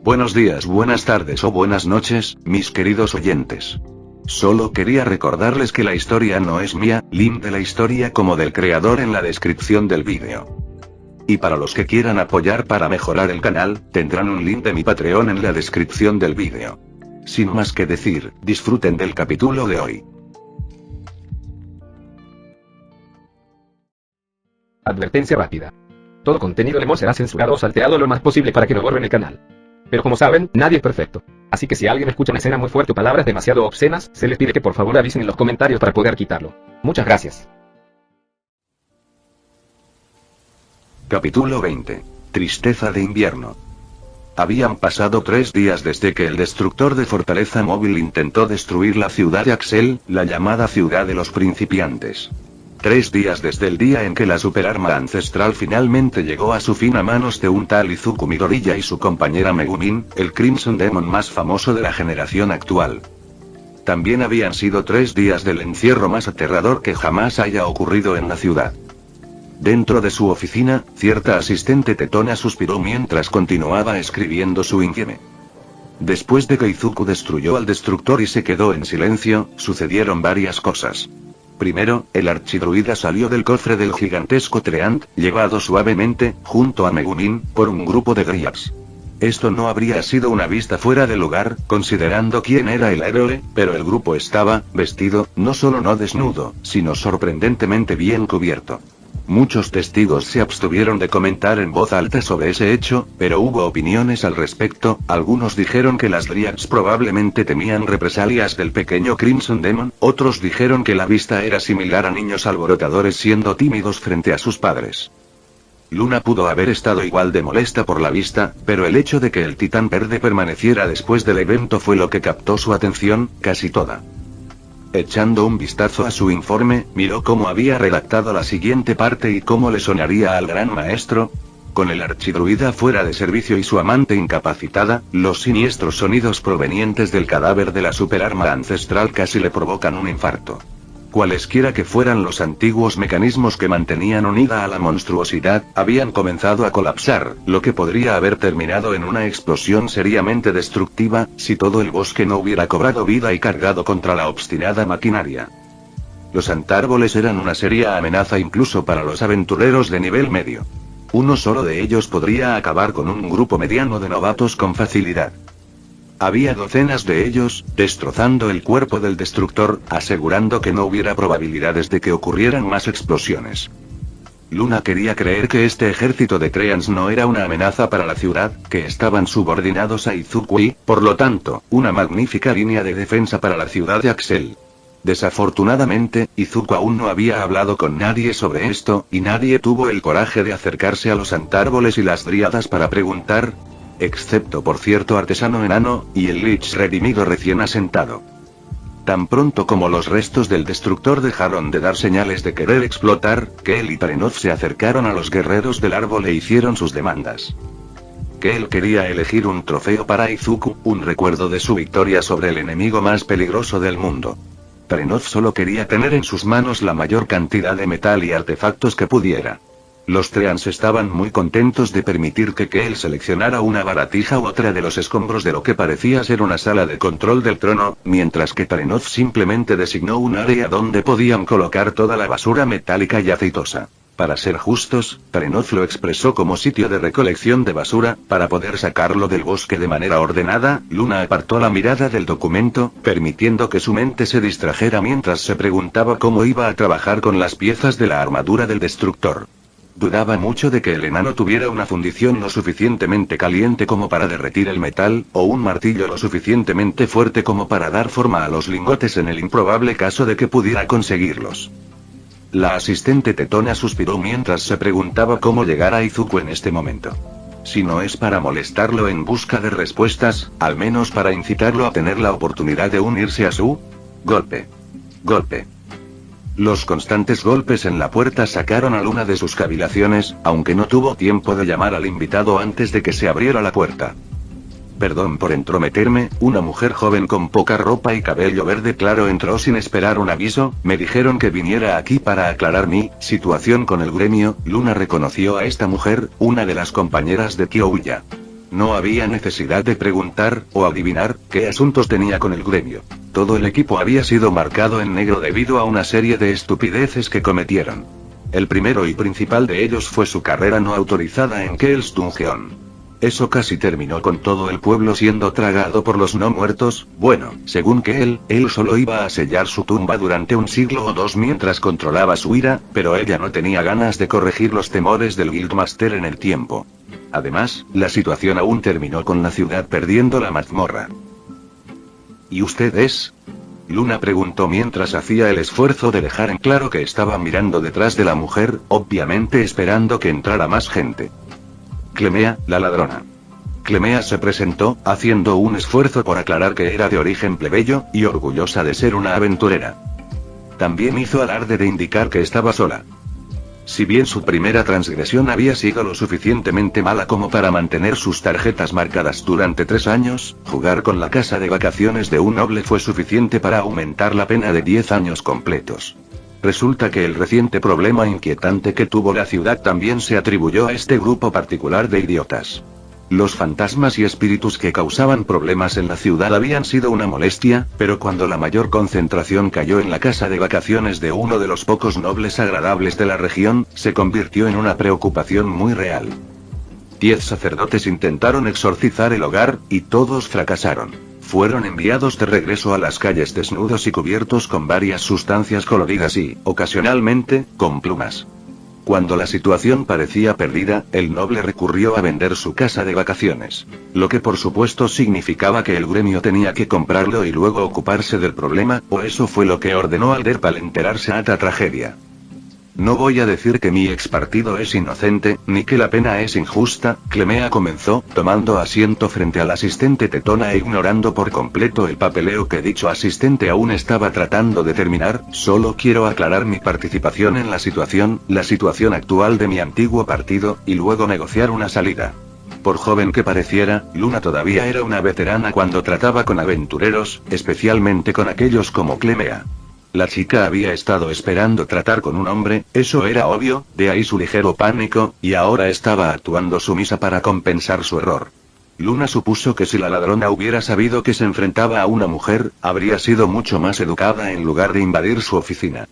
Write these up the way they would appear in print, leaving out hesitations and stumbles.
Buenos días, buenas tardes o buenas noches, mis queridos oyentes. Solo quería recordarles que la historia no es mía, link de la historia como del creador en la descripción del vídeo. Y para los que quieran apoyar para mejorar el canal, tendrán un link de mi Patreon en la descripción del vídeo. Sin más que decir, disfruten del capítulo de hoy. Advertencia rápida. Todo contenido de Mo será censurado o salteado lo más posible para que no borren el canal. Pero como saben, nadie es perfecto. Así que si alguien escucha una escena muy fuerte o palabras demasiado obscenas, se les pide que por favor avisen en los comentarios para poder quitarlo. Muchas gracias. Capítulo 20. Tristeza de invierno. Habían pasado 3 días desde que el destructor de Fortaleza Móvil intentó destruir la ciudad de Axel, la llamada ciudad de los principiantes. 3 días desde el día en que la superarma ancestral finalmente llegó a su fin a manos de un tal Izuku Midoriya y su compañera Megumin, el Crimson Demon más famoso de la generación actual. También habían sido 3 días del encierro más aterrador que jamás haya ocurrido en la ciudad. Dentro de su oficina, cierta asistente tetona suspiró mientras continuaba escribiendo su informe. Después de que Izuku destruyó al destructor y se quedó en silencio, sucedieron varias cosas. Primero, el archidruida salió del cofre del gigantesco Treant, llevado suavemente, junto a Megumin, por un grupo de Griaps. Esto no habría sido una vista fuera de lugar, considerando quién era el héroe, pero el grupo estaba, vestido, no solo no desnudo, sino sorprendentemente bien cubierto. Muchos testigos se abstuvieron de comentar en voz alta sobre ese hecho, pero hubo opiniones al respecto. Algunos dijeron que las Dryads probablemente temían represalias del pequeño Crimson Demon, otros dijeron que la vista era similar a niños alborotadores siendo tímidos frente a sus padres. Luna pudo haber estado igual de molesta por la vista, pero el hecho de que el titán verde permaneciera después del evento fue lo que captó su atención, casi toda. Echando un vistazo a su informe, miró cómo había redactado la siguiente parte y cómo le sonaría al gran maestro. Con el archidruida fuera de servicio y su amante incapacitada, los siniestros sonidos provenientes del cadáver de la superarma ancestral casi le provocan un infarto. Cualesquiera que fueran los antiguos mecanismos que mantenían unida a la monstruosidad, habían comenzado a colapsar, lo que podría haber terminado en una explosión seriamente destructiva, si todo el bosque no hubiera cobrado vida y cargado contra la obstinada maquinaria. Los antárboles eran una seria amenaza incluso para los aventureros de nivel medio. Uno solo de ellos podría acabar con un grupo mediano de novatos con facilidad. Había docenas de ellos, destrozando el cuerpo del destructor, asegurando que no hubiera probabilidades de que ocurrieran más explosiones. Luna quería creer que este ejército de Treants no era una amenaza para la ciudad, que estaban subordinados a Izuku y, por lo tanto, una magnífica línea de defensa para la ciudad de Axel. Desafortunadamente, Izuku aún no había hablado con nadie sobre esto, y nadie tuvo el coraje de acercarse a los antárboles y las dríadas para preguntar, excepto por cierto artesano enano, y el Lich redimido recién asentado. Tan pronto como los restos del destructor dejaron de dar señales de querer explotar, Kel y Parenov se acercaron a los guerreros del árbol e hicieron sus demandas. Kel quería elegir un trofeo para Izuku, un recuerdo de su victoria sobre el enemigo más peligroso del mundo. Parenov solo quería tener en sus manos la mayor cantidad de metal y artefactos que pudiera. Los Treants estaban muy contentos de permitir que Kel seleccionara una baratija u otra de los escombros de lo que parecía ser una sala de control del trono, mientras que Parenov simplemente designó un área donde podían colocar toda la basura metálica y aceitosa. Para ser justos, Parenov lo expresó como sitio de recolección de basura. Para poder sacarlo del bosque de manera ordenada, Luna apartó la mirada del documento, permitiendo que su mente se distrajera mientras se preguntaba cómo iba a trabajar con las piezas de la armadura del destructor. Dudaba mucho de que el enano tuviera una fundición lo suficientemente caliente como para derretir el metal, o un martillo lo suficientemente fuerte como para dar forma a los lingotes en el improbable caso de que pudiera conseguirlos. La asistente tetona suspiró mientras se preguntaba cómo llegar a Izuku en este momento. Si no es para molestarlo en busca de respuestas, al menos para incitarlo a tener la oportunidad de unirse a su golpe. Golpe. Los constantes golpes en la puerta sacaron a Luna de sus cavilaciones, aunque no tuvo tiempo de llamar al invitado antes de que se abriera la puerta. Perdón por entrometerme, una mujer joven con poca ropa y cabello verde claro entró sin esperar un aviso. Me dijeron que viniera aquí para aclarar mi situación con el gremio. Luna reconoció a esta mujer, una de las compañeras de Kyoya. No había necesidad de preguntar, o adivinar, qué asuntos tenía con el gremio. Todo el equipo había sido marcado en negro debido a una serie de estupideces que cometieron. El primero y principal de ellos fue su carrera no autorizada en Kells Dungeon. Eso casi terminó con todo el pueblo siendo tragado por los no muertos. Bueno, según que él solo iba a sellar su tumba durante un siglo o dos mientras controlaba su ira, pero ella no tenía ganas de corregir los temores del Guildmaster en el tiempo. Además, la situación aún terminó con la ciudad perdiendo la mazmorra. ¿Y usted es? Luna preguntó mientras hacía el esfuerzo de dejar en claro que estaba mirando detrás de la mujer, obviamente esperando que entrara más gente. Clemea, la ladrona. Clemea se presentó, haciendo un esfuerzo por aclarar que era de origen plebeyo, y orgullosa de ser una aventurera. También hizo alarde de indicar que estaba sola. Si bien su primera transgresión había sido lo suficientemente mala como para mantener sus tarjetas marcadas durante 3 años, jugar con la casa de vacaciones de un noble fue suficiente para aumentar la pena de 10 años completos. Resulta que el reciente problema inquietante que tuvo la ciudad también se atribuyó a este grupo particular de idiotas. Los fantasmas y espíritus que causaban problemas en la ciudad habían sido una molestia, pero cuando la mayor concentración cayó en la casa de vacaciones de uno de los pocos nobles agradables de la región, se convirtió en una preocupación muy real. 10 sacerdotes intentaron exorcizar el hogar, y todos fracasaron. Fueron enviados de regreso a las calles desnudos y cubiertos con varias sustancias coloridas y, ocasionalmente, con plumas. Cuando la situación parecía perdida, el noble recurrió a vender su casa de vacaciones. Lo que por supuesto significaba que el gremio tenía que comprarlo y luego ocuparse del problema, o eso fue lo que ordenó Alderp al enterarse de esta tragedia. No voy a decir que mi ex partido es inocente, ni que la pena es injusta, Clemea comenzó, tomando asiento frente al asistente tetona e ignorando por completo el papeleo que dicho asistente aún estaba tratando de terminar. Solo quiero aclarar mi participación en la situación actual de mi antiguo partido, y luego negociar una salida. Por joven que pareciera, Luna todavía era una veterana cuando trataba con aventureros, especialmente con aquellos como Clemea. La chica había estado esperando tratar con un hombre, eso era obvio, de ahí su ligero pánico, y ahora estaba actuando sumisa para compensar su error. Luna supuso que si la ladrona hubiera sabido que se enfrentaba a una mujer, habría sido mucho más educada en lugar de invadir su oficina.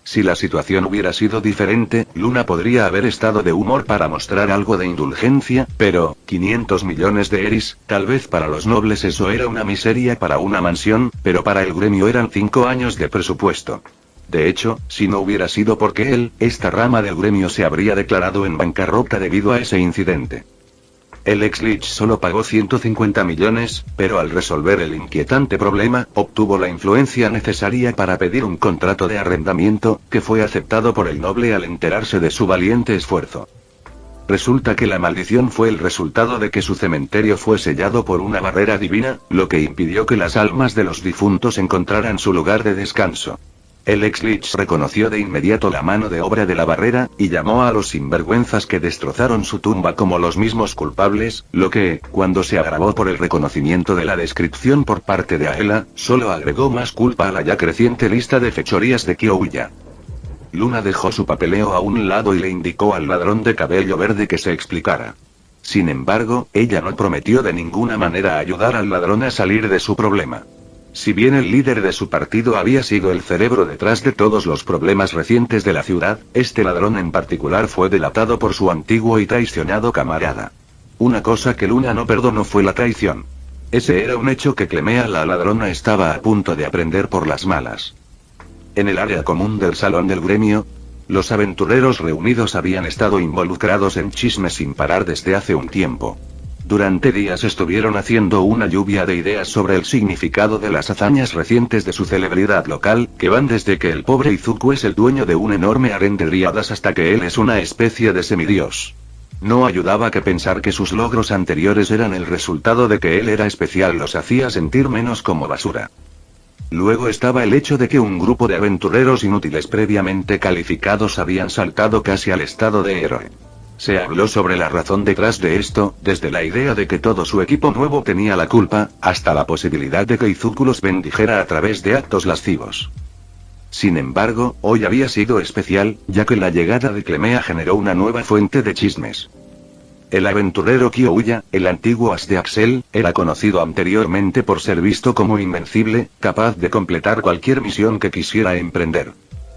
Si la situación hubiera sido diferente, Luna podría haber estado de humor para mostrar algo de indulgencia, pero, 500 millones de eris, tal vez para los nobles eso era una miseria para una mansión, pero para el gremio eran 5 años de presupuesto. De hecho, si no hubiera sido porque esta rama del gremio se habría declarado en bancarrota debido a ese incidente. El ex Lich solo pagó 150 millones, pero al resolver el inquietante problema, obtuvo la influencia necesaria para pedir un contrato de arrendamiento, que fue aceptado por el noble al enterarse de su valiente esfuerzo. Resulta que la maldición fue el resultado de que su cementerio fue sellado por una barrera divina, lo que impidió que las almas de los difuntos encontraran su lugar de descanso. El ex Lich reconoció de inmediato la mano de obra de la barrera, y llamó a los sinvergüenzas que destrozaron su tumba como los mismos culpables, lo que, cuando se agravó por el reconocimiento de la descripción por parte de Aela, solo agregó más culpa a la ya creciente lista de fechorías de Kyoya. Luna dejó su papeleo a un lado y le indicó al ladrón de cabello verde que se explicara. Sin embargo, ella no prometió de ninguna manera ayudar al ladrón a salir de su problema. Si bien el líder de su partido había sido el cerebro detrás de todos los problemas recientes de la ciudad, este ladrón en particular fue delatado por su antiguo y traicionado camarada. Una cosa que Luna no perdonó fue la traición. Ese era un hecho que Clemea la ladrona estaba a punto de aprender por las malas. En el área común del salón del gremio, los aventureros reunidos habían estado involucrados en chismes sin parar desde hace un tiempo. Durante días estuvieron haciendo una lluvia de ideas sobre el significado de las hazañas recientes de su celebridad local, que van desde que el pobre Izuku es el dueño de un enorme harén de dríadas hasta que él es una especie de semidios. No ayudaba que pensar que sus logros anteriores eran el resultado de que él era especial los hacía sentir menos como basura. Luego estaba el hecho de que un grupo de aventureros inútiles previamente calificados habían saltado casi al estado de héroe. Se habló sobre la razón detrás de esto, desde la idea de que todo su equipo nuevo tenía la culpa, hasta la posibilidad de que Izuku los bendijera a través de actos lascivos. Sin embargo, hoy había sido especial, ya que la llegada de Clemea generó una nueva fuente de chismes. El aventurero Kyoya, el antiguo as de Axel, era conocido anteriormente por ser visto como invencible, capaz de completar cualquier misión que quisiera emprender.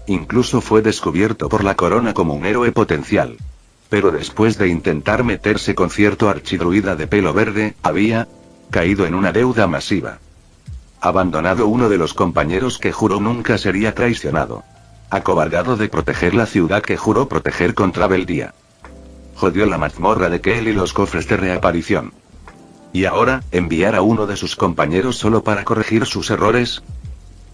Incluso fue descubierto por la corona como un héroe potencial. Pero después de intentar meterse con cierto archidruida de pelo verde, había caído en una deuda masiva. Abandonado uno de los compañeros que juró nunca sería traicionado. Acobardado de proteger la ciudad que juró proteger contra Beldía. Jodió la mazmorra de Kel y los cofres de reaparición. ¿Y ahora, enviar a uno de sus compañeros solo para corregir sus errores?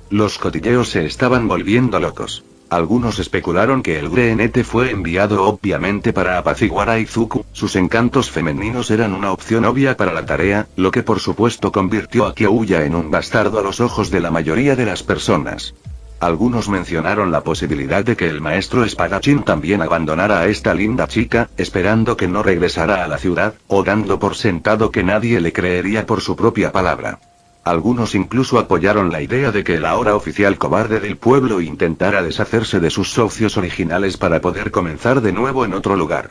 Los cotilleos se estaban volviendo locos. Algunos especularon que el Greenete fue enviado obviamente para apaciguar a Izuku, sus encantos femeninos eran una opción obvia para la tarea, lo que por supuesto convirtió a Kyoya en un bastardo a los ojos de la mayoría de las personas. Algunos mencionaron la posibilidad de que el maestro espadachín también abandonara a esta linda chica, esperando que no regresara a la ciudad, o dando por sentado que nadie le creería por su propia palabra. Algunos incluso apoyaron la idea de que el ahora oficial cobarde del pueblo intentara deshacerse de sus socios originales para poder comenzar de nuevo en otro lugar.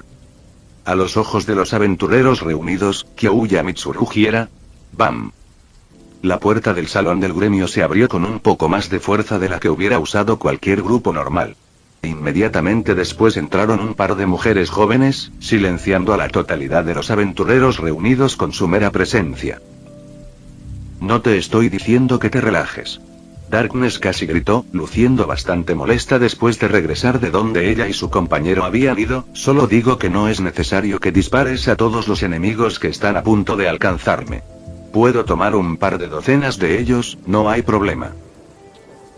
A los ojos de los aventureros reunidos, Kyoya Mitsurugi era... ¡Bam! La puerta del salón del gremio se abrió con un poco más de fuerza de la que hubiera usado cualquier grupo normal. Inmediatamente después entraron un par de mujeres jóvenes, silenciando a la totalidad de los aventureros reunidos con su mera presencia. No te estoy diciendo que te relajes. Darkness casi gritó, luciendo bastante molesta después de regresar de donde ella y su compañero habían ido, solo digo que no es necesario que dispares a todos los enemigos que están a punto de alcanzarme. Puedo tomar un par de docenas de ellos, no hay problema.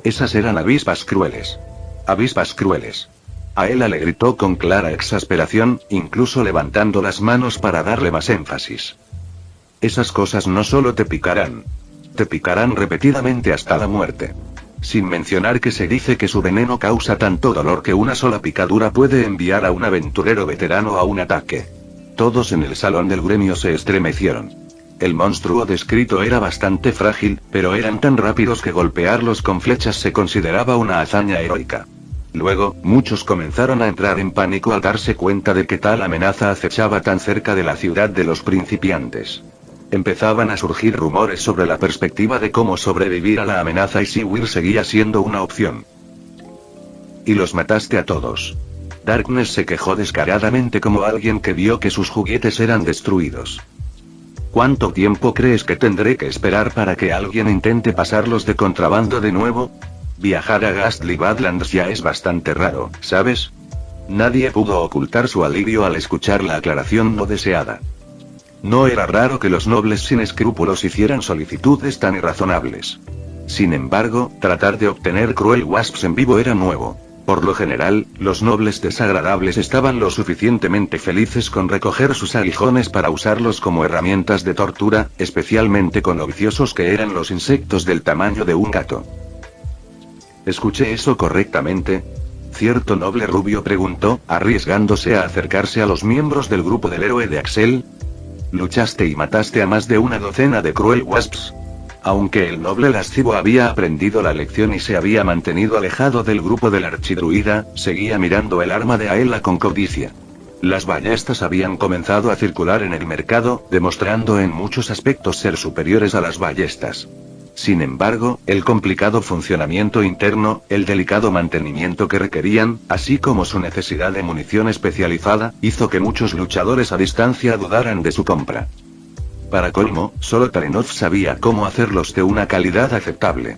Esas eran avispas crueles. Avispas crueles. Aela le gritó con clara exasperación, incluso levantando las manos para darle más énfasis. Esas cosas no solo te picarán repetidamente hasta la muerte. Sin mencionar que se dice que su veneno causa tanto dolor que una sola picadura puede enviar a un aventurero veterano a un ataque. Todos en el salón del gremio se estremecieron. El monstruo descrito era bastante frágil, pero eran tan rápidos que golpearlos con flechas se consideraba una hazaña heroica. Luego, muchos comenzaron a entrar en pánico al darse cuenta de que tal amenaza acechaba tan cerca de la ciudad de los principiantes. Empezaban a surgir rumores sobre la perspectiva de cómo sobrevivir a la amenaza y si huir seguía siendo una opción. Y los mataste a todos. Darkness se quejó descaradamente como alguien que vio que sus juguetes eran destruidos. ¿Cuánto tiempo crees que tendré que esperar para que alguien intente pasarlos de contrabando de nuevo? Viajar a Ghastly Badlands ya es bastante raro, ¿sabes? Nadie pudo ocultar su alivio al escuchar la aclaración no deseada. No era raro que los nobles sin escrúpulos hicieran solicitudes tan irrazonables. Sin embargo, tratar de obtener Cruel Wasps en vivo era nuevo. Por lo general, los nobles desagradables estaban lo suficientemente felices con recoger sus aguijones para usarlos como herramientas de tortura, especialmente con lo viciosos que eran los insectos del tamaño de un gato. ¿Escuché eso correctamente? Cierto noble rubio preguntó, arriesgándose a acercarse a los miembros del grupo del héroe de Axel. Luchaste y mataste a más de una docena de Cruel Wasps. Aunque el noble lascivo había aprendido la lección y se había mantenido alejado del grupo del archidruida, seguía mirando el arma de Aela con codicia. Las ballestas habían comenzado a circular en el mercado, demostrando en muchos aspectos ser superiores a las ballestas. Sin embargo, el complicado funcionamiento interno, el delicado mantenimiento que requerían, así como su necesidad de munición especializada, hizo que muchos luchadores a distancia dudaran de su compra. Para colmo, solo Tarenov sabía cómo hacerlos de una calidad aceptable.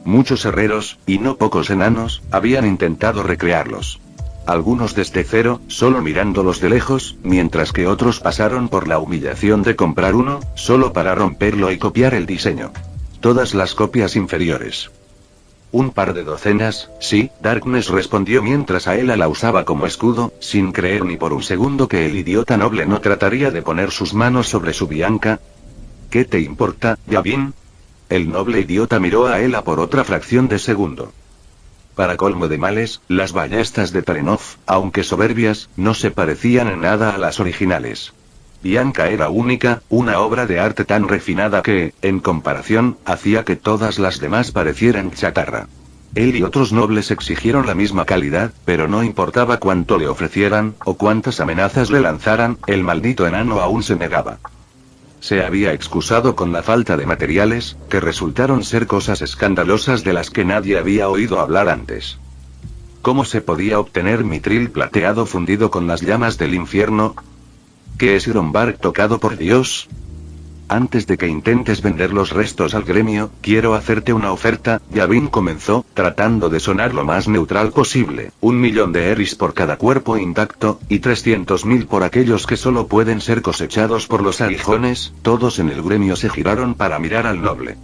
Muchos herreros, y no pocos enanos, habían intentado recrearlos. Algunos desde cero, solo mirándolos de lejos, mientras que otros pasaron por la humillación de comprar uno, solo para romperlo y copiar el diseño. Todas las copias inferiores. Un par de docenas, sí, Darkness respondió mientras Aela la usaba como escudo, sin creer ni por un segundo que el idiota noble no trataría de poner sus manos sobre su Bianca. ¿Qué te importa, Yavin? El noble idiota miró a Aela por otra fracción de segundo. Para colmo de males, las ballestas de Tarenov, aunque soberbias, no se parecían en nada a las originales. Bianca era única, una obra de arte tan refinada que, en comparación, hacía que todas las demás parecieran chatarra. Él y otros nobles exigieron la misma calidad, pero no importaba cuánto le ofrecieran, o cuántas amenazas le lanzaran, el maldito enano aún se negaba. Se había excusado con la falta de materiales, que resultaron ser cosas escandalosas de las que nadie había oído hablar antes. ¿Cómo se podía obtener mitril plateado fundido con las llamas del infierno? ¿Qué es Iron Bark tocado por Dios? Antes de que intentes vender los restos al gremio, quiero hacerte una oferta. Yavin comenzó, tratando de sonar lo más neutral posible. 1.000.000 de eris por cada cuerpo intacto, y 300.000 por aquellos que solo pueden ser cosechados por los aguijones. Todos en el gremio se giraron para mirar al noble.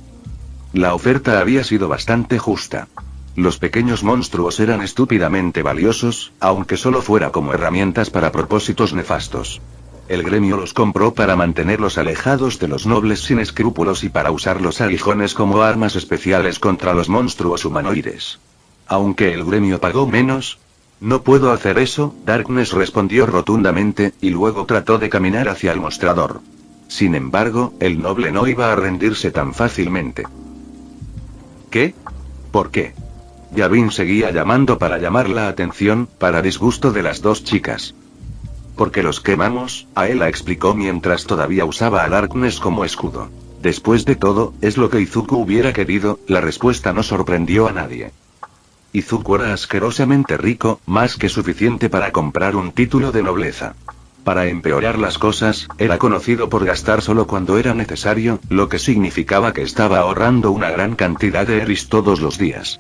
La oferta había sido bastante justa. Los pequeños monstruos eran estúpidamente valiosos, aunque solo fuera como herramientas para propósitos nefastos. El gremio los compró para mantenerlos alejados de los nobles sin escrúpulos y para usar los aguijones como armas especiales contra los monstruos humanoides. Aunque el gremio pagó menos. No puedo hacer eso, Darkness respondió rotundamente, y luego trató de caminar hacia el mostrador. Sin embargo, el noble no iba a rendirse tan fácilmente. ¿Qué? ¿Por qué? Yavin seguía llamando para llamar la atención, para disgusto de las dos chicas. Porque los quemamos, Aela explicó mientras todavía usaba a Darkness como escudo. Después de todo, es lo que Izuku hubiera querido. La respuesta no sorprendió a nadie. Izuku era asquerosamente rico, más que suficiente para comprar un título de nobleza. Para empeorar las cosas, era conocido por gastar solo cuando era necesario, lo que significaba que estaba ahorrando una gran cantidad de eris todos los días.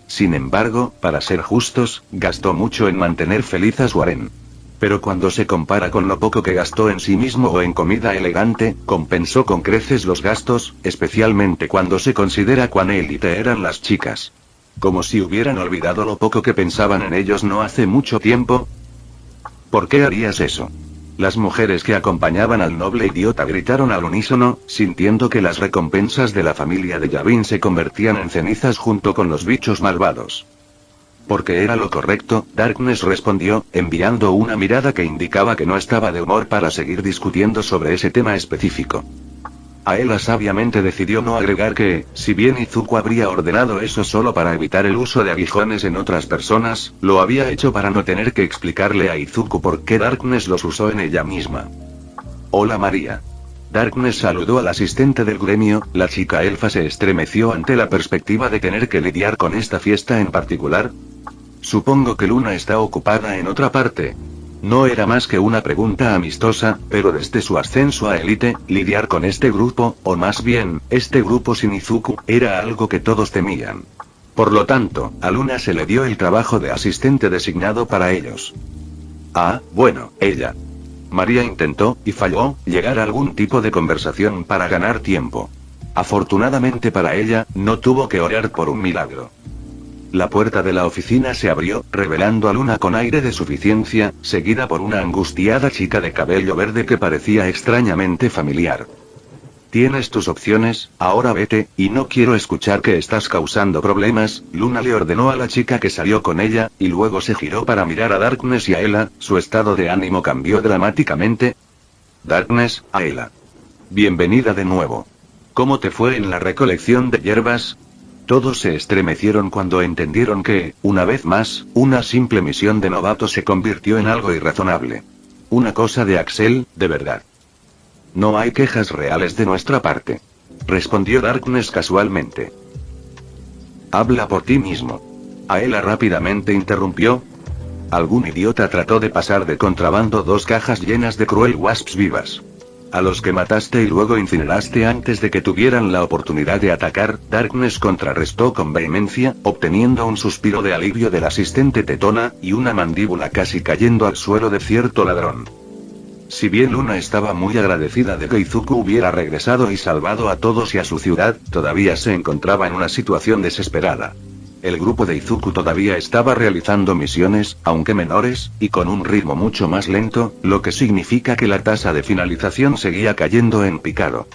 Sin embargo, para ser justos, gastó mucho en mantener feliz a su harén. Pero cuando se compara con lo poco que gastó en sí mismo o en comida elegante, compensó con creces los gastos, especialmente cuando se considera cuán élite eran las chicas. Como si hubieran olvidado lo poco que pensaban en ellos no hace mucho tiempo. ¿Por qué harías eso? Las mujeres que acompañaban al noble idiota gritaron al unísono, sintiendo que las recompensas de la familia de Yavin se convertían en cenizas junto con los bichos malvados. Porque era lo correcto, Darkness respondió, enviando una mirada que indicaba que no estaba de humor para seguir discutiendo sobre ese tema específico. Aela sabiamente decidió no agregar que, si bien Izuku habría ordenado eso solo para evitar el uso de aguijones en otras personas, lo había hecho para no tener que explicarle a Izuku por qué Darkness los usó en ella misma. Hola María. Darkness saludó al asistente del gremio. La chica elfa se estremeció ante la perspectiva de tener que lidiar con esta fiesta en particular. Supongo que Luna está ocupada en otra parte. No era más que una pregunta amistosa, pero desde su ascenso a élite, lidiar con este grupo, o más bien, este grupo sin Izuku, era algo que todos temían. Por lo tanto, a Luna se le dio el trabajo de asistente designado para ellos. Ah, bueno, ella. María intentó, y falló, llegar a algún tipo de conversación para ganar tiempo. Afortunadamente para ella, no tuvo que orar por un milagro. La puerta de la oficina se abrió, revelando a Luna con aire de suficiencia, seguida por una angustiada chica de cabello verde que parecía extrañamente familiar. Tienes tus opciones, ahora vete, y no quiero escuchar que estás causando problemas. Luna le ordenó a la chica que salió con ella, y luego se giró para mirar a Darkness y a Aela. Su estado de ánimo cambió dramáticamente. Darkness, Aela. Bienvenida de nuevo. ¿Cómo te fue en la recolección de hierbas? Todos se estremecieron cuando entendieron que, una vez más, una simple misión de novato se convirtió en algo irrazonable. Una cosa de Axel, de verdad. No hay quejas reales de nuestra parte. Respondió Darkness casualmente. Habla por ti mismo. Aela rápidamente interrumpió. Algún idiota trató de pasar de contrabando 2 cajas llenas de cruel wasps vivas. A los que mataste y luego incineraste antes de que tuvieran la oportunidad de atacar. Darkness contrarrestó con vehemencia, obteniendo un suspiro de alivio del asistente tetona, y una mandíbula casi cayendo al suelo de cierto ladrón. Si bien Luna estaba muy agradecida de que Izuku hubiera regresado y salvado a todos y a su ciudad, todavía se encontraba en una situación desesperada. El grupo de Izuku todavía estaba realizando misiones, aunque menores, y con un ritmo mucho más lento, lo que significa que la tasa de finalización seguía cayendo en picado.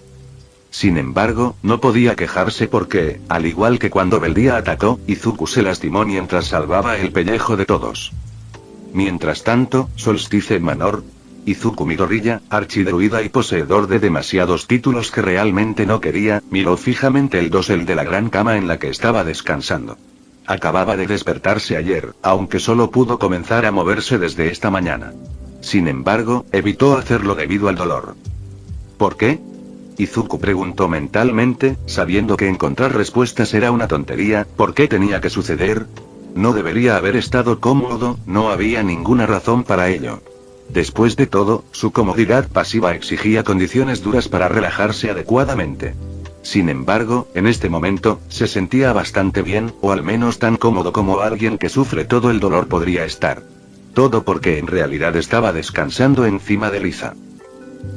Sin embargo, no podía quejarse porque, al igual que cuando Beldía atacó, Izuku se lastimó mientras salvaba el pellejo de todos. Mientras tanto, Solstice Manor, Izuku Midoriya, archidruida y poseedor de demasiados títulos que realmente no quería, miró fijamente el dosel de la gran cama en la que estaba descansando. Acababa de despertarse ayer, aunque solo pudo comenzar a moverse desde esta mañana. Sin embargo, evitó hacerlo debido al dolor. ¿Por qué? Izuku preguntó mentalmente, sabiendo que encontrar respuestas era una tontería. ¿Por qué tenía que suceder? No debería haber estado cómodo, no había ninguna razón para ello. Después de todo, su comodidad pasiva exigía condiciones duras para relajarse adecuadamente. Sin embargo, en este momento, se sentía bastante bien, o al menos tan cómodo como alguien que sufre todo el dolor podría estar. Todo porque en realidad estaba descansando encima de Liza.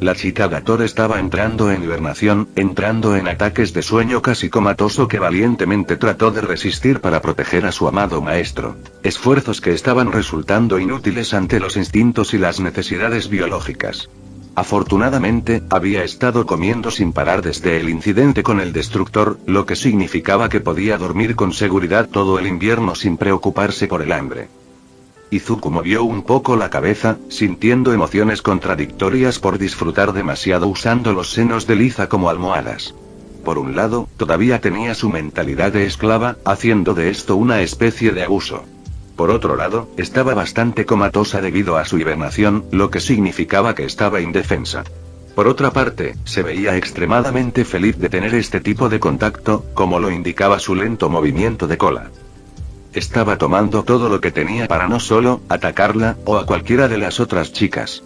La chica Gator estaba entrando en hibernación, entrando en ataques de sueño casi comatoso que valientemente trató de resistir para proteger a su amado maestro. Esfuerzos que estaban resultando inútiles ante los instintos y las necesidades biológicas. Afortunadamente, había estado comiendo sin parar desde el incidente con el destructor, lo que significaba que podía dormir con seguridad todo el invierno sin preocuparse por el hambre. Izuku movió un poco la cabeza, sintiendo emociones contradictorias por disfrutar demasiado usando los senos de Liza como almohadas. Por un lado, todavía tenía su mentalidad de esclava, haciendo de esto una especie de abuso. Por otro lado, estaba bastante comatosa debido a su hibernación, lo que significaba que estaba indefensa. Por otra parte, se veía extremadamente feliz de tener este tipo de contacto, como lo indicaba su lento movimiento de cola. Estaba tomando todo lo que tenía para no solo atacarla, o a cualquiera de las otras chicas.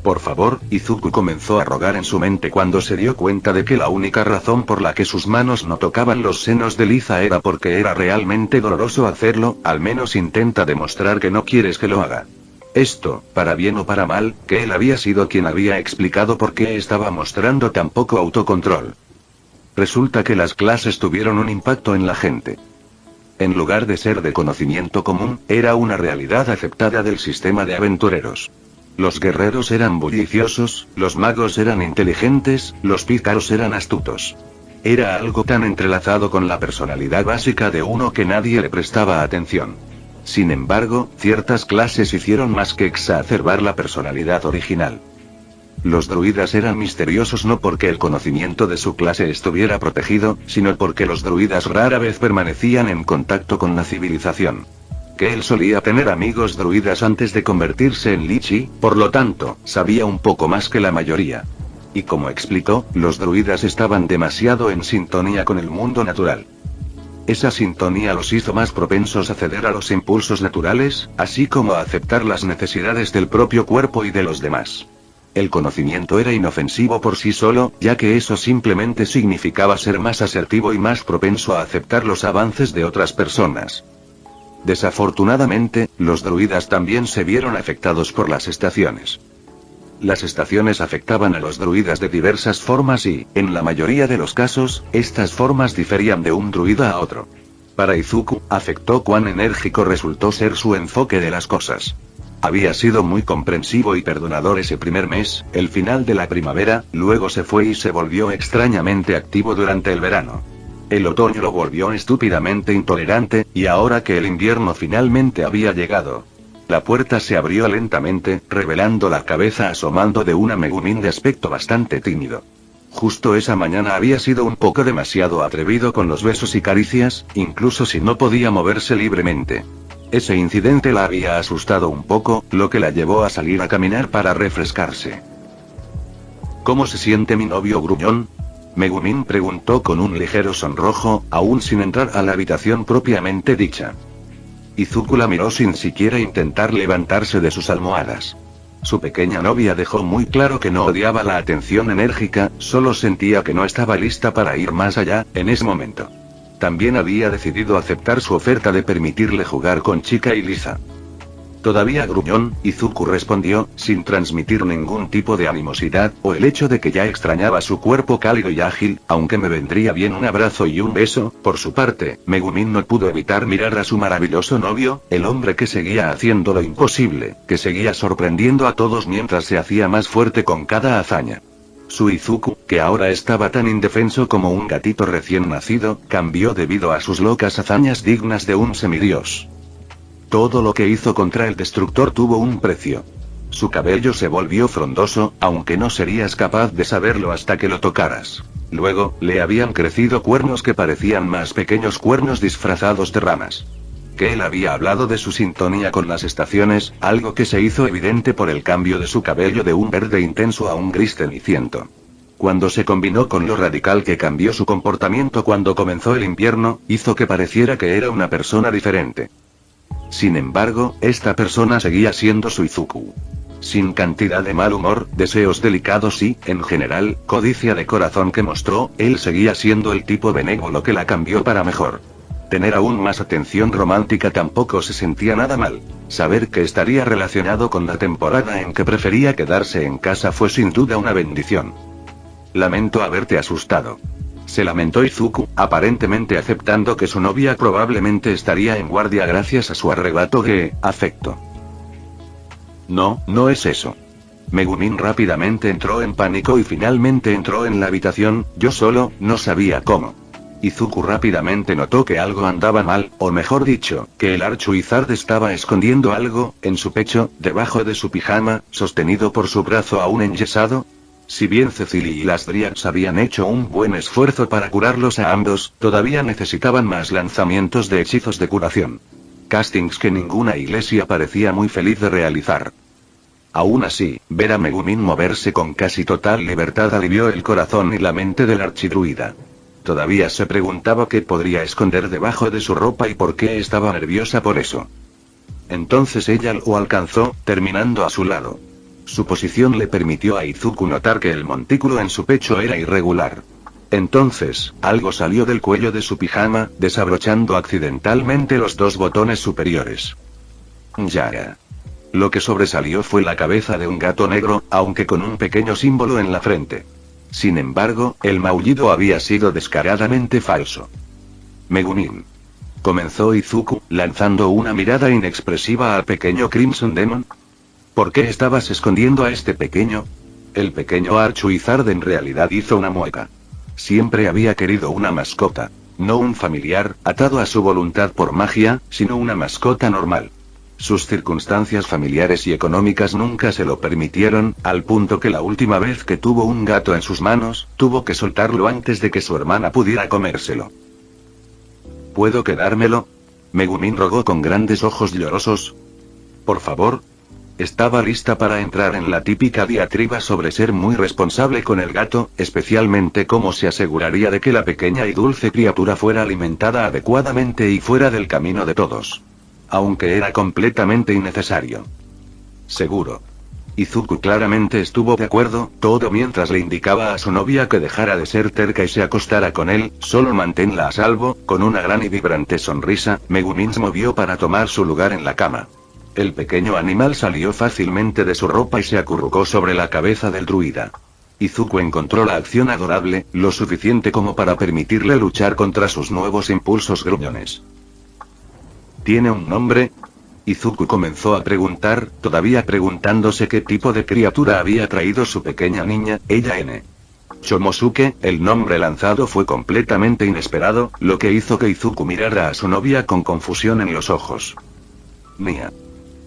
Por favor, Izuku comenzó a rogar en su mente cuando se dio cuenta de que la única razón por la que sus manos no tocaban los senos de Liza era porque era realmente doloroso hacerlo. Al menos intenta demostrar que no quieres que lo haga. Esto, para bien o para mal, que él había sido quien había explicado por qué estaba mostrando tan poco autocontrol. Resulta que las clases tuvieron un impacto en la gente. En lugar de ser de conocimiento común, era una realidad aceptada del sistema de aventureros. Los guerreros eran bulliciosos, los magos eran inteligentes, los pícaros eran astutos. Era algo tan entrelazado con la personalidad básica de uno que nadie le prestaba atención. Sin embargo, ciertas clases hicieron más que exacerbar la personalidad original. Los druidas eran misteriosos no porque el conocimiento de su clase estuviera protegido, sino porque los druidas rara vez permanecían en contacto con la civilización. Que él solía tener amigos druidas antes de convertirse en Lichi, por lo tanto, sabía un poco más que la mayoría. Y como explicó, los druidas estaban demasiado en sintonía con el mundo natural. Esa sintonía los hizo más propensos a ceder a los impulsos naturales, así como a aceptar las necesidades del propio cuerpo y de los demás. El conocimiento era inofensivo por sí solo, ya que eso simplemente significaba ser más asertivo y más propenso a aceptar los avances de otras personas. Desafortunadamente, los druidas también se vieron afectados por las estaciones. Las estaciones afectaban a los druidas de diversas formas y, en la mayoría de los casos, estas formas diferían de un druida a otro. Para Izuku, afectó cuán enérgico resultó ser su enfoque de las cosas. Había sido muy comprensivo y perdonador ese primer mes, el final de la primavera, luego se fue y se volvió extrañamente activo durante el verano. El otoño lo volvió estúpidamente intolerante, y ahora que el invierno finalmente había llegado, la puerta se abrió lentamente, revelando la cabeza asomando de una Megumin de aspecto bastante tímido. Justo esa mañana había sido un poco demasiado atrevido con los besos y caricias, incluso si no podía moverse libremente. Ese incidente la había asustado un poco, lo que la llevó a salir a caminar para refrescarse. ¿Cómo se siente mi novio gruñón? Megumin preguntó con un ligero sonrojo, aún sin entrar a la habitación propiamente dicha. Izuku la miró sin siquiera intentar levantarse de sus almohadas. Su pequeña novia dejó muy claro que no odiaba la atención enérgica, solo sentía que no estaba lista para ir más allá, en ese momento. También había decidido aceptar su oferta de permitirle jugar con Chica y Liza. ¿Todavía gruñón? Izuku respondió, sin transmitir ningún tipo de animosidad, o el hecho de que ya extrañaba su cuerpo cálido y ágil, aunque me vendría bien un abrazo y un beso. Por su parte, Megumin no pudo evitar mirar a su maravilloso novio, el hombre que seguía haciendo lo imposible, que seguía sorprendiendo a todos mientras se hacía más fuerte con cada hazaña. Su Izuku, que ahora estaba tan indefenso como un gatito recién nacido, cambió debido a sus locas hazañas dignas de un semidios. Todo lo que hizo contra el destructor tuvo un precio. Su cabello se volvió frondoso, aunque no serías capaz de saberlo hasta que lo tocaras. Luego, le habían crecido cuernos que parecían más pequeños cuernos disfrazados de ramas. Que él había hablado de su sintonía con las estaciones, algo que se hizo evidente por el cambio de su cabello de un verde intenso a un gris ceniciento. Cuando se combinó con lo radical que cambió su comportamiento cuando comenzó el invierno, hizo que pareciera que era una persona diferente. Sin embargo, esta persona seguía siendo su Izuku. Sin cantidad de mal humor, deseos delicados y, en general, codicia de corazón que mostró, él seguía siendo el tipo benévolo que la cambió para mejor. Tener aún más atención romántica tampoco se sentía nada mal. Saber que estaría relacionado con la temporada en que prefería quedarse en casa fue sin duda una bendición. Lamento haberte asustado. Se lamentó Izuku, aparentemente aceptando que su novia probablemente estaría en guardia gracias a su arrebato de afecto. No, no es eso. Megumin rápidamente entró en pánico y finalmente entró en la habitación, yo solo, no sabía cómo. Izuku rápidamente notó que algo andaba mal, o mejor dicho, que el Archwizard estaba escondiendo algo, en su pecho, debajo de su pijama, sostenido por su brazo aún enyesado. Si bien Cecily y las Dryades habían hecho un buen esfuerzo para curarlos a ambos, todavía necesitaban más lanzamientos de hechizos de curación. Castings que ninguna iglesia parecía muy feliz de realizar. Aún así, ver a Megumin moverse con casi total libertad alivió el corazón y la mente del archidruida. Todavía se preguntaba qué podría esconder debajo de su ropa y por qué estaba nerviosa por eso. Entonces ella lo alcanzó, terminando a su lado. Su posición le permitió a Izuku notar que el montículo en su pecho era irregular. Entonces, algo salió del cuello de su pijama, desabrochando accidentalmente los dos botones superiores. Ya. Lo que sobresalió fue la cabeza de un gato negro, aunque con un pequeño símbolo en la frente. Sin embargo, el maullido había sido descaradamente falso. Megumin. Comenzó Izuku, lanzando una mirada inexpresiva al pequeño Crimson Demon. ¿Por qué estabas escondiendo a este pequeño? El pequeño Archwizard en realidad hizo una mueca. Siempre había querido una mascota. No un familiar, atado a su voluntad por magia, sino una mascota normal. Sus circunstancias familiares y económicas nunca se lo permitieron, al punto que la última vez que tuvo un gato en sus manos, tuvo que soltarlo antes de que su hermana pudiera comérselo. ¿Puedo quedármelo? Megumin rogó con grandes ojos llorosos. Por favor. Estaba lista para entrar en la típica diatriba sobre ser muy responsable con el gato, especialmente cómo se aseguraría de que la pequeña y dulce criatura fuera alimentada adecuadamente y fuera del camino de todos. Aunque era completamente innecesario. Seguro. Izuku claramente estuvo de acuerdo, todo mientras le indicaba a su novia que dejara de ser terca y se acostara con él, solo manténla a salvo. Con una gran y vibrante sonrisa, Megumin se movió para tomar su lugar en la cama. El pequeño animal salió fácilmente de su ropa y se acurrucó sobre la cabeza del druida. Izuku encontró la acción adorable, lo suficiente como para permitirle luchar contra sus nuevos impulsos gruñones. ¿Tiene un nombre? Izuku comenzó a preguntar, todavía preguntándose qué tipo de criatura había traído su pequeña niña, ella N. Chomosuke, el nombre lanzado fue completamente inesperado, lo que hizo que Izuku mirara a su novia con confusión en los ojos. Nia.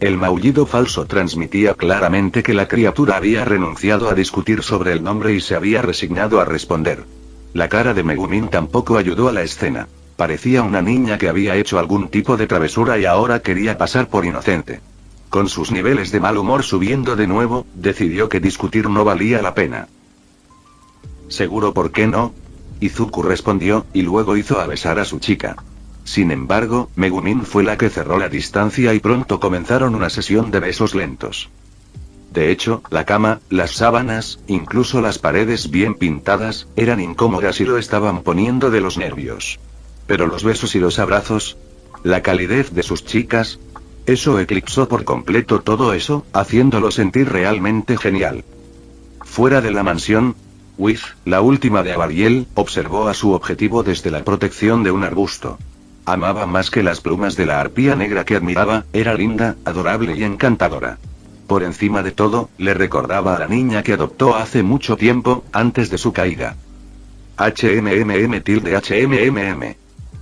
El maullido falso transmitía claramente que la criatura había renunciado a discutir sobre el nombre y se había resignado a responder. La cara de Megumin tampoco ayudó a la escena. Parecía una niña que había hecho algún tipo de travesura y ahora quería pasar por inocente. Con sus niveles de mal humor subiendo de nuevo, decidió que discutir no valía la pena. ¿Seguro por qué no? Izuku respondió, y luego hizo a besar a su chica. Sin embargo, Megumin fue la que cerró la distancia y pronto comenzaron una sesión de besos lentos. De hecho, la cama, las sábanas, incluso las paredes bien pintadas, eran incómodas y lo estaban poniendo de los nervios. Pero los besos y los abrazos, la calidez de sus chicas, eso eclipsó por completo todo eso, haciéndolo sentir realmente genial. Fuera de la mansión, Wiz, la última de Abariel, observó a su objetivo desde la protección de un arbusto. Amaba más que las plumas de la arpía negra que admiraba, era linda, adorable y encantadora. Por encima de todo, le recordaba a la niña que adoptó hace mucho tiempo, antes de su caída. HMM.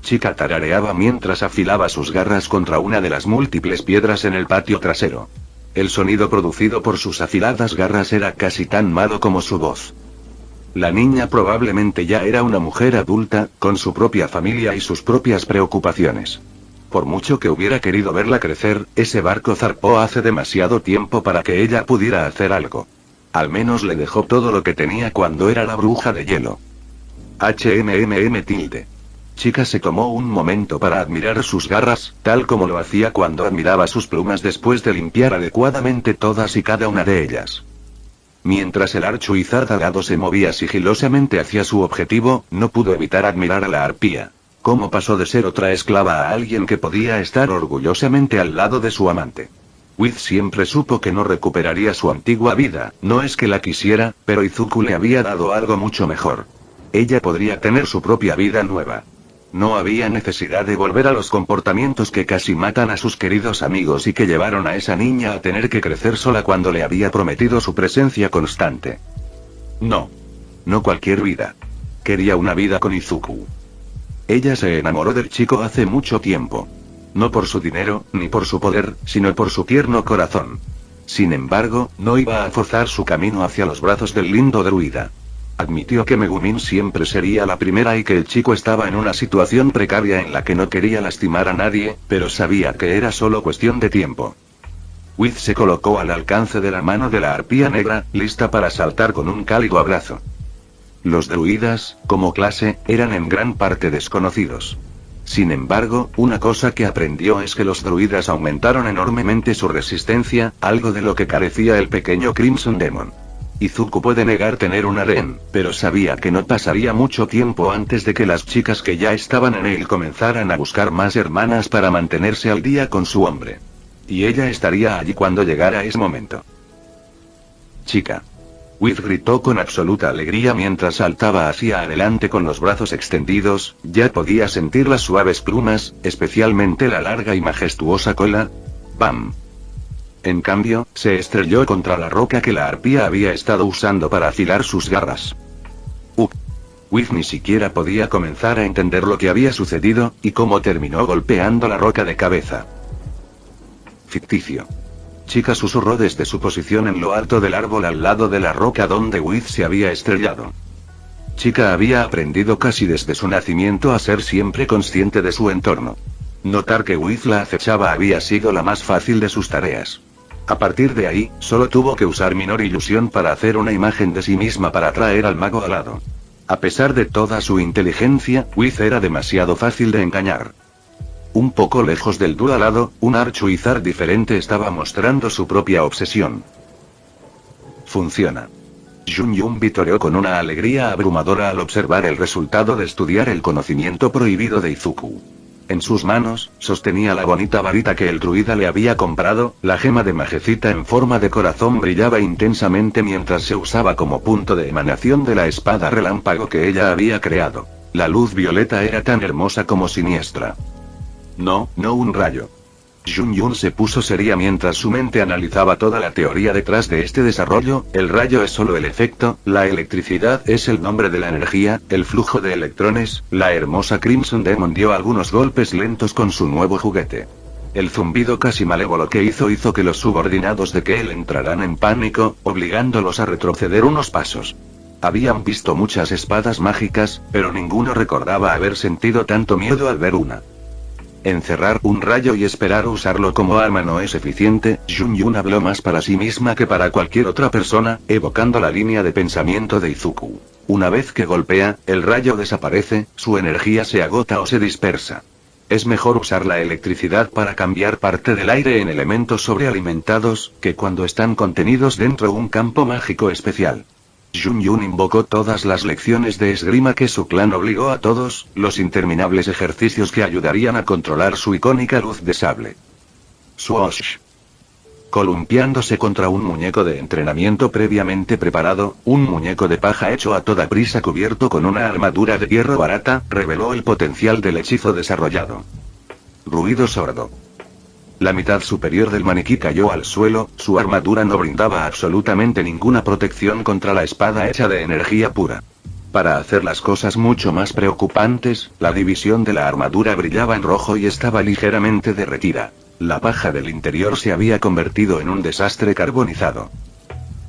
Chica tarareaba mientras afilaba sus garras contra una de las múltiples piedras en el patio trasero. El sonido producido por sus afiladas garras era casi tan malo como su voz. La niña probablemente ya era una mujer adulta, con su propia familia y sus propias preocupaciones. Por mucho que hubiera querido verla crecer, ese barco zarpó hace demasiado tiempo para que ella pudiera hacer algo. Al menos le dejó todo lo que tenía cuando era la bruja de hielo. HMMM. Chica se tomó un momento para admirar sus garras, tal como lo hacía cuando admiraba sus plumas después de limpiar adecuadamente todas y cada una de ellas. Mientras el Archuizard alado se movía sigilosamente hacia su objetivo, no pudo evitar admirar a la arpía. Cómo pasó de ser otra esclava a alguien que podía estar orgullosamente al lado de su amante. Wiz siempre supo que no recuperaría su antigua vida, no es que la quisiera, pero Izuku le había dado algo mucho mejor. Ella podría tener su propia vida nueva. No había necesidad de volver a los comportamientos que casi matan a sus queridos amigos y que llevaron a esa niña a tener que crecer sola cuando le había prometido su presencia constante. No. No cualquier vida. Quería una vida con Izuku. Ella se enamoró del chico hace mucho tiempo. No por su dinero, ni por su poder, sino por su tierno corazón. Sin embargo, no iba a forzar su camino hacia los brazos del lindo druida. Admitió que Megumin siempre sería la primera y que el chico estaba en una situación precaria en la que no quería lastimar a nadie, pero sabía que era solo cuestión de tiempo. Wiz se colocó al alcance de la mano de la arpía negra, lista para saltar con un cálido abrazo. Los druidas, como clase, eran en gran parte desconocidos. Sin embargo, una cosa que aprendió es que los druidas aumentaron enormemente su resistencia, algo de lo que carecía el pequeño Crimson Demon. Izuku puede negar tener un harén, pero sabía que no pasaría mucho tiempo antes de que las chicas que ya estaban en él comenzaran a buscar más hermanas para mantenerse al día con su hombre. Y ella estaría allí cuando llegara ese momento. Chica. Wiz gritó con absoluta alegría mientras saltaba hacia adelante con los brazos extendidos, ya podía sentir las suaves plumas, especialmente la larga y majestuosa cola. ¡Bam! En cambio, se estrelló contra la roca que la arpía había estado usando para afilar sus garras. Wiz ni siquiera podía comenzar a entender lo que había sucedido, y cómo terminó golpeando la roca de cabeza. Ficticio. Chica susurró desde su posición en lo alto del árbol al lado de la roca donde Wiz se había estrellado. Chica había aprendido casi desde su nacimiento a ser siempre consciente de su entorno. Notar que Wiz la acechaba había sido la más fácil de sus tareas. A partir de ahí, solo tuvo que usar menor ilusión para hacer una imagen de sí misma para atraer al mago alado. A pesar de toda su inteligencia, Wiz era demasiado fácil de engañar. Un poco lejos del duro alado, un Archuizard diferente estaba mostrando su propia obsesión. Funciona. Jun vitoreó con una alegría abrumadora al observar el resultado de estudiar el conocimiento prohibido de Izuku. En sus manos, sostenía la bonita varita que el druida le había comprado, la gema de majecita en forma de corazón brillaba intensamente mientras se usaba como punto de emanación de la espada relámpago que ella había creado. La luz violeta era tan hermosa como siniestra. No un rayo. Jun se puso seria mientras su mente analizaba toda la teoría detrás de este desarrollo. El rayo es solo el efecto, la electricidad es el nombre de la energía, el flujo de electrones. La hermosa Crimson Demon dio algunos golpes lentos con su nuevo juguete. El zumbido casi malévolo que hizo que los subordinados de Kell entraran en pánico, obligándolos a retroceder unos pasos. Habían visto muchas espadas mágicas, pero ninguno recordaba haber sentido tanto miedo al ver una. Encerrar un rayo y esperar usarlo como arma no es eficiente. Jun habló más para sí misma que para cualquier otra persona, evocando la línea de pensamiento de Izuku. Una vez que golpea, el rayo desaparece, su energía se agota o se dispersa. Es mejor usar la electricidad para cambiar parte del aire en elementos sobrealimentados, que cuando están contenidos dentro de un campo mágico especial. Jun invocó todas las lecciones de esgrima que su clan obligó a todos, los interminables ejercicios que ayudarían a controlar su icónica luz de sable. Swoosh. Columpiándose contra un muñeco de entrenamiento previamente preparado, un muñeco de paja hecho a toda prisa cubierto con una armadura de hierro barata, reveló el potencial del hechizo desarrollado. Ruido sordo. La mitad superior del maniquí cayó al suelo, su armadura no brindaba absolutamente ninguna protección contra la espada hecha de energía pura. Para hacer las cosas mucho más preocupantes, la división de la armadura brillaba en rojo y estaba ligeramente derretida. La paja del interior se había convertido en un desastre carbonizado.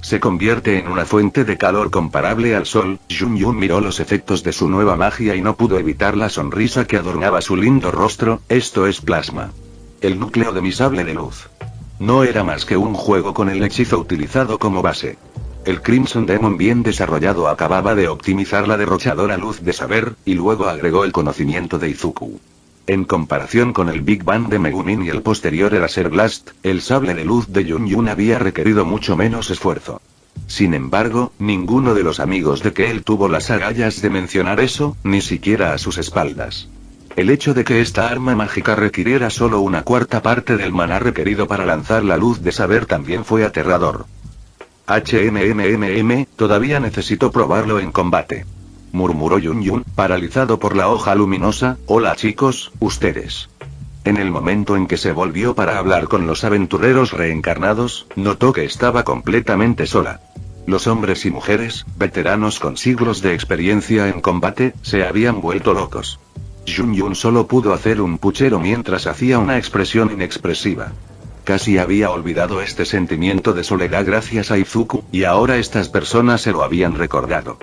Se convierte en una fuente de calor comparable al sol. Jun Yun miró los efectos de su nueva magia y no pudo evitar la sonrisa que adornaba su lindo rostro. Esto es plasma. El núcleo de mi sable de luz. No era más que un juego con el hechizo utilizado como base. El Crimson Demon bien desarrollado acababa de optimizar la derrochadora luz de saber, y luego agregó el conocimiento de Izuku. En comparación con el Big Bang de Megumin y el posterior Eraser Blast, el sable de luz de Jun Yun había requerido mucho menos esfuerzo. Sin embargo, ninguno de los amigos de Kale tuvo las agallas de mencionar eso, ni siquiera a sus espaldas. El hecho de que esta arma mágica requiriera solo una cuarta parte del maná requerido para lanzar la luz de saber también fue aterrador. Todavía necesito probarlo en combate. Murmuró Jun Yun, paralizado por la hoja luminosa. Hola chicos, ustedes. En el momento en que se volvió para hablar con los aventureros reencarnados, notó que estaba completamente sola. Los hombres y mujeres, veteranos con siglos de experiencia en combate, se habían vuelto locos. Jun Yun solo pudo hacer un puchero mientras hacía una expresión inexpresiva. Casi había olvidado este sentimiento de soledad gracias a Izuku, y ahora estas personas se lo habían recordado.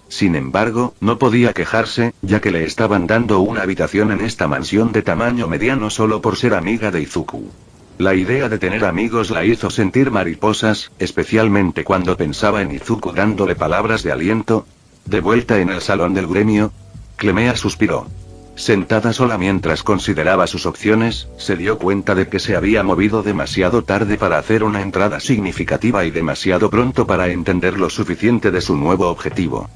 Sin embargo, no podía quejarse, ya que le estaban dando una habitación en esta mansión de tamaño mediano solo por ser amiga de Izuku. La idea de tener amigos la hizo sentir mariposas, especialmente cuando pensaba en Izuku dándole palabras de aliento. De vuelta en el salón del gremio, Clemea suspiró. Sentada sola mientras consideraba sus opciones, se dio cuenta de que se había movido demasiado tarde para hacer una entrada significativa y demasiado pronto para entender lo suficiente de su nuevo objetivo.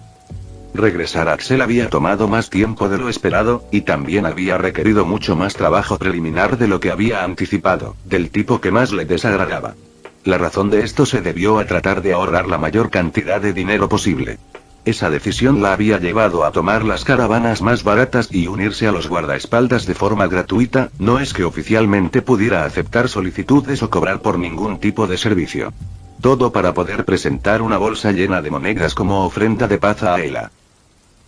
Regresar a Axel había tomado más tiempo de lo esperado, y también había requerido mucho más trabajo preliminar de lo que había anticipado, del tipo que más le desagradaba. La razón de esto se debió a tratar de ahorrar la mayor cantidad de dinero posible. Esa decisión la había llevado a tomar las caravanas más baratas y unirse a los guardaespaldas de forma gratuita. No es que oficialmente pudiera aceptar solicitudes o cobrar por ningún tipo de servicio. Todo para poder presentar una bolsa llena de monedas como ofrenda de paz a Ayla.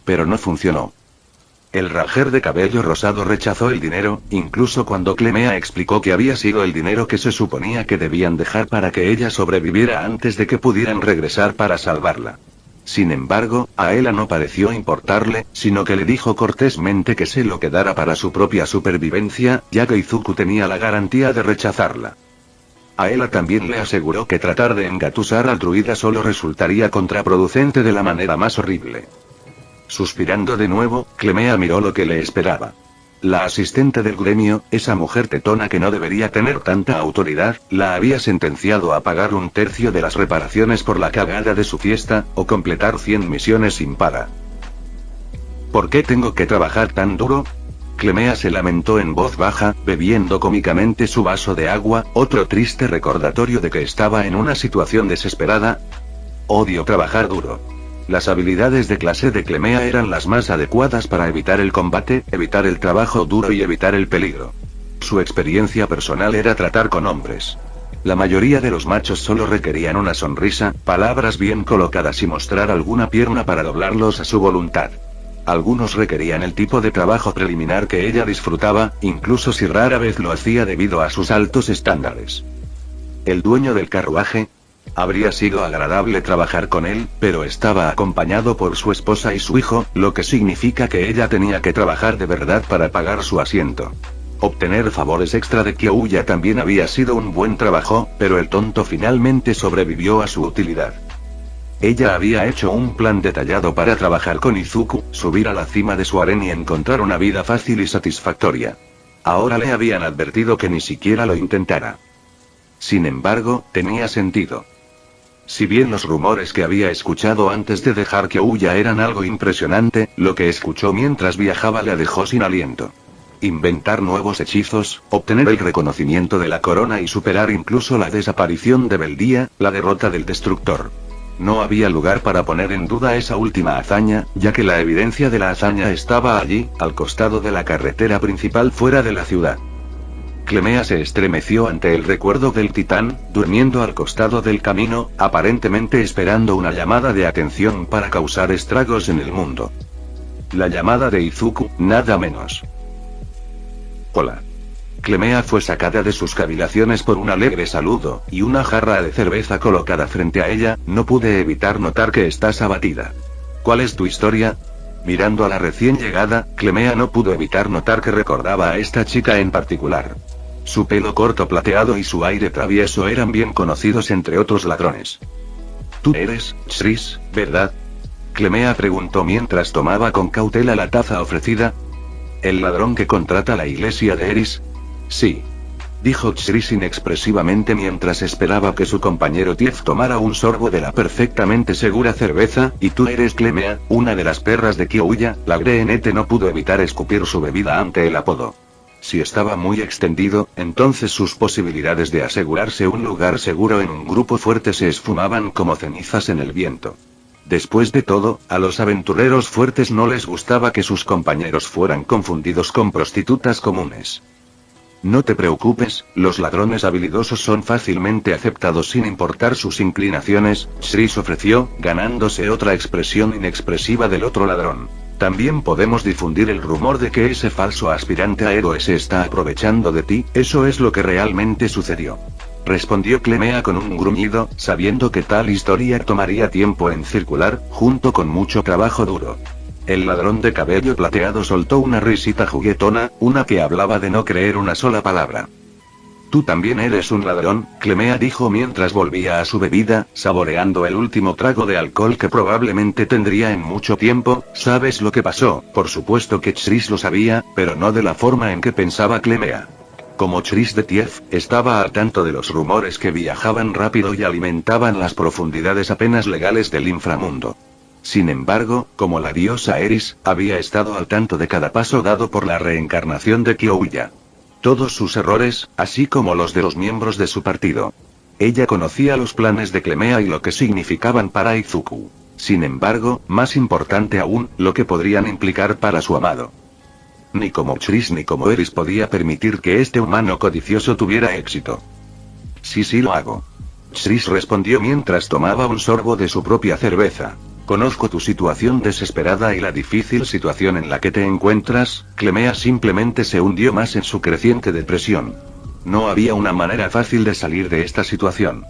Pero no funcionó. El ranger de cabello rosado rechazó el dinero, incluso cuando Clemea explicó que había sido el dinero que se suponía que debían dejar para que ella sobreviviera antes de que pudieran regresar para salvarla. Sin embargo, a Ayla no pareció importarle, sino que le dijo cortésmente que se lo quedara para su propia supervivencia, ya que Izuku tenía la garantía de rechazarla. Ayla también le aseguró que tratar de engatusar al druida solo resultaría contraproducente de la manera más horrible. Suspirando de nuevo, Clemea miró lo que le esperaba. La asistente del gremio, esa mujer tetona que no debería tener tanta autoridad, la había sentenciado a pagar 1/3 de las reparaciones por la cagada de su fiesta, o completar 100 misiones sin paga. ¿Por qué tengo que trabajar tan duro? Clemea se lamentó en voz baja, bebiendo cómicamente su vaso de agua, otro triste recordatorio de que estaba en una situación desesperada. Odio trabajar duro. Las habilidades de clase de Clemea eran las más adecuadas para evitar el combate, evitar el trabajo duro y evitar el peligro. Su experiencia personal era tratar con hombres. La mayoría de los machos solo requerían una sonrisa, palabras bien colocadas y mostrar alguna pierna para doblarlos a su voluntad. Algunos requerían el tipo de trabajo preliminar que ella disfrutaba, incluso si rara vez lo hacía debido a sus altos estándares. El dueño del carruaje. Habría sido agradable trabajar con él, pero estaba acompañado por su esposa y su hijo, lo que significa que ella tenía que trabajar de verdad para pagar su asiento. Obtener favores extra de Kyoya también había sido un buen trabajo, pero el tonto finalmente sobrevivió a su utilidad. Ella había hecho un plan detallado para trabajar con Izuku, subir a la cima de su harén y encontrar una vida fácil y satisfactoria. Ahora le habían advertido que ni siquiera lo intentara. Sin embargo, tenía sentido. Si bien los rumores que había escuchado antes de dejar Kyoya eran algo impresionante, lo que escuchó mientras viajaba le dejó sin aliento. Inventar nuevos hechizos, obtener el reconocimiento de la corona y superar incluso la desaparición de Beldía, la derrota del destructor. No había lugar para poner en duda esa última hazaña, ya que la evidencia de la hazaña estaba allí, al costado de la carretera principal fuera de la ciudad. Clemea se estremeció ante el recuerdo del titán, durmiendo al costado del camino, aparentemente esperando una llamada de atención para causar estragos en el mundo. La llamada de Izuku, nada menos. Hola. Clemea fue sacada de sus cavilaciones por un alegre saludo, y una jarra de cerveza colocada frente a ella. No pude evitar notar que estás abatida. ¿Cuál es tu historia? Mirando a la recién llegada, Clemea no pudo evitar notar que recordaba a esta chica en particular. Su pelo corto plateado y su aire travieso eran bien conocidos entre otros ladrones. Tú eres Chris, ¿verdad? Clemea preguntó mientras tomaba con cautela la taza ofrecida. ¿El ladrón que contrata la iglesia de Eris? Sí. Dijo Chris inexpresivamente mientras esperaba que su compañero Tief tomara un sorbo de la perfectamente segura cerveza. ¿Y tú eres Clemea, una de las perras de Kiouya? La Greenete no pudo evitar escupir su bebida ante el apodo. Si estaba muy extendido, entonces sus posibilidades de asegurarse un lugar seguro en un grupo fuerte se esfumaban como cenizas en el viento. Después de todo, a los aventureros fuertes no les gustaba que sus compañeros fueran confundidos con prostitutas comunes. No te preocupes, los ladrones habilidosos son fácilmente aceptados sin importar sus inclinaciones, Chris ofreció, ganándose otra expresión inexpresiva del otro ladrón. También podemos difundir el rumor de que ese falso aspirante a héroe se está aprovechando de ti. Eso es lo que realmente sucedió. Respondió Clemea con un gruñido, sabiendo que tal historia tomaría tiempo en circular, junto con mucho trabajo duro. El ladrón de cabello plateado soltó una risita juguetona, una que hablaba de no creer una sola palabra. Tú también eres un ladrón, Clemea dijo mientras volvía a su bebida, saboreando el último trago de alcohol que probablemente tendría en mucho tiempo. ¿Sabes lo que pasó? Por supuesto que Chris lo sabía, pero no de la forma en que pensaba Clemea. Como Chris de Tief, estaba al tanto de los rumores que viajaban rápido y alimentaban las profundidades apenas legales del inframundo. Sin embargo, como la diosa Eris, había estado al tanto de cada paso dado por la reencarnación de Kiouya. Todos sus errores, así como los de los miembros de su partido. Ella conocía los planes de Clemea y lo que significaban para Izuku. Sin embargo, más importante aún, lo que podrían implicar para su amado. Ni como Chris ni como Eris podía permitir que este humano codicioso tuviera éxito. Sí lo hago. Chris respondió mientras tomaba un sorbo de su propia cerveza. Conozco tu situación desesperada y la difícil situación en la que te encuentras. Clemea simplemente se hundió más en su creciente depresión. No había una manera fácil de salir de esta situación.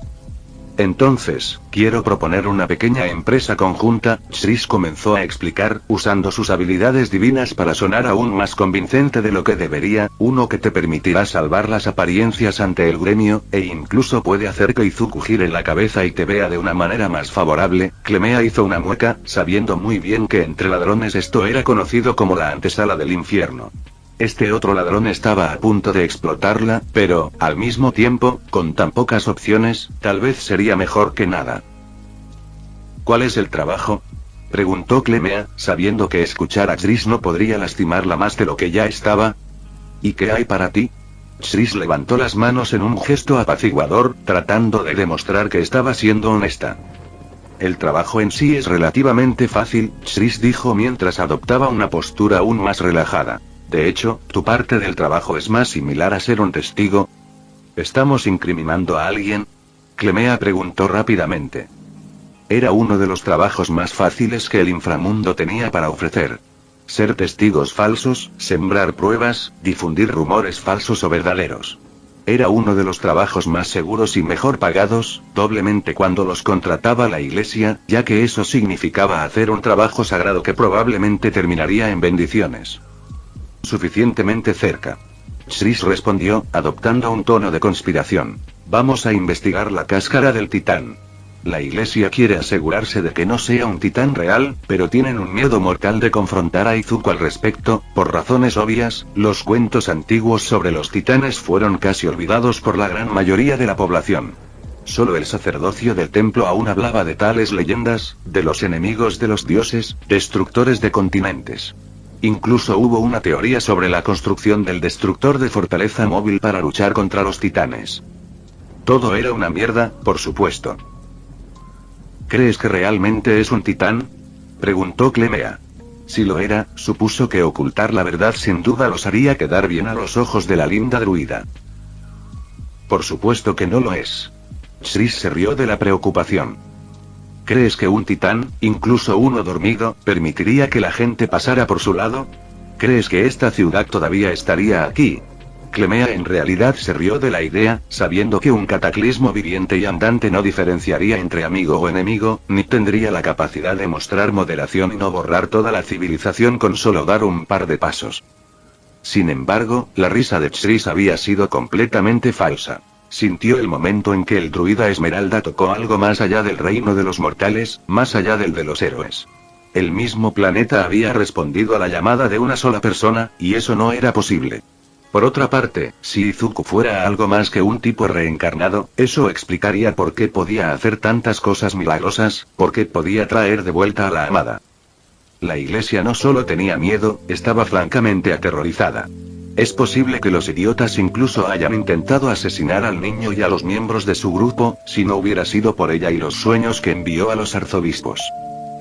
Entonces, quiero proponer una pequeña empresa conjunta, Chris comenzó a explicar, usando sus habilidades divinas para sonar aún más convincente de lo que debería, uno que te permitirá salvar las apariencias ante el gremio, e incluso puede hacer que Izuku gire la cabeza y te vea de una manera más favorable. Clemea hizo una mueca, sabiendo muy bien que entre ladrones esto era conocido como la antesala del infierno. Este otro ladrón estaba a punto de explotarla, pero, al mismo tiempo, con tan pocas opciones, tal vez sería mejor que nada. ¿Cuál es el trabajo? Preguntó Clemea, sabiendo que escuchar a Chris no podría lastimarla más de lo que ya estaba. ¿Y qué hay para ti? Chris levantó las manos en un gesto apaciguador, tratando de demostrar que estaba siendo honesta. El trabajo en sí es relativamente fácil, Chris dijo mientras adoptaba una postura aún más relajada. De hecho, tu parte del trabajo es más similar a ser un testigo. ¿Estamos incriminando a alguien? Clemea preguntó rápidamente. Era uno de los trabajos más fáciles que el inframundo tenía para ofrecer. Ser testigos falsos, sembrar pruebas, difundir rumores falsos o verdaderos. Era uno de los trabajos más seguros y mejor pagados, doblemente cuando los contrataba la iglesia, ya que eso significaba hacer un trabajo sagrado que probablemente terminaría en bendiciones. Suficientemente cerca. Chris respondió, adoptando un tono de conspiración. Vamos a investigar la cáscara del titán. La iglesia quiere asegurarse de que no sea un titán real, pero tienen un miedo mortal de confrontar a Izuku al respecto. Por razones obvias, los cuentos antiguos sobre los titanes fueron casi olvidados por la gran mayoría de la población. Solo el sacerdocio del templo aún hablaba de tales leyendas, de los enemigos de los dioses, destructores de continentes. Incluso hubo una teoría sobre la construcción del destructor de fortaleza móvil para luchar contra los titanes. Todo era una mierda, por supuesto. ¿Crees que realmente es un titán? Preguntó Clemea. Si lo era, supuso que ocultar la verdad sin duda los haría quedar bien a los ojos de la linda druida. Por supuesto que no lo es. Chris se rió de la preocupación. ¿Crees que un titán, incluso uno dormido, permitiría que la gente pasara por su lado? ¿Crees que esta ciudad todavía estaría aquí? Clemea en realidad se rió de la idea, sabiendo que un cataclismo viviente y andante no diferenciaría entre amigo o enemigo, ni tendría la capacidad de mostrar moderación y no borrar toda la civilización con solo dar un par de pasos. Sin embargo, la risa de Chris había sido completamente falsa. Sintió el momento en que el druida Esmeralda tocó algo más allá del reino de los mortales, más allá del de los héroes. El mismo planeta había respondido a la llamada de una sola persona, y eso no era posible. Por otra parte, si Izuku fuera algo más que un tipo reencarnado, eso explicaría por qué podía hacer tantas cosas milagrosas, por qué podía traer de vuelta a la amada. La iglesia no solo tenía miedo, estaba francamente aterrorizada. Es posible que los idiotas incluso hayan intentado asesinar al niño y a los miembros de su grupo, si no hubiera sido por ella y los sueños que envió a los arzobispos.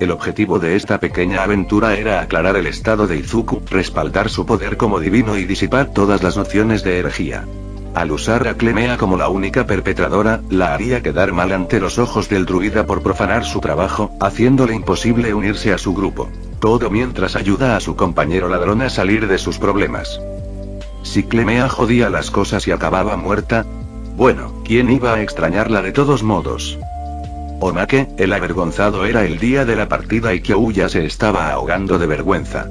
El objetivo de esta pequeña aventura era aclarar el estado de Izuku, respaldar su poder como divino y disipar todas las nociones de herejía. Al usar a Clemea como la única perpetradora, la haría quedar mal ante los ojos del druida por profanar su trabajo, haciéndole imposible unirse a su grupo. Todo mientras ayuda a su compañero ladrón a salir de sus problemas. Si Clemea jodía las cosas y acababa muerta, bueno, ¿quién iba a extrañarla de todos modos? Omake, el avergonzado, era el día de la partida y Kyoya se estaba ahogando de vergüenza.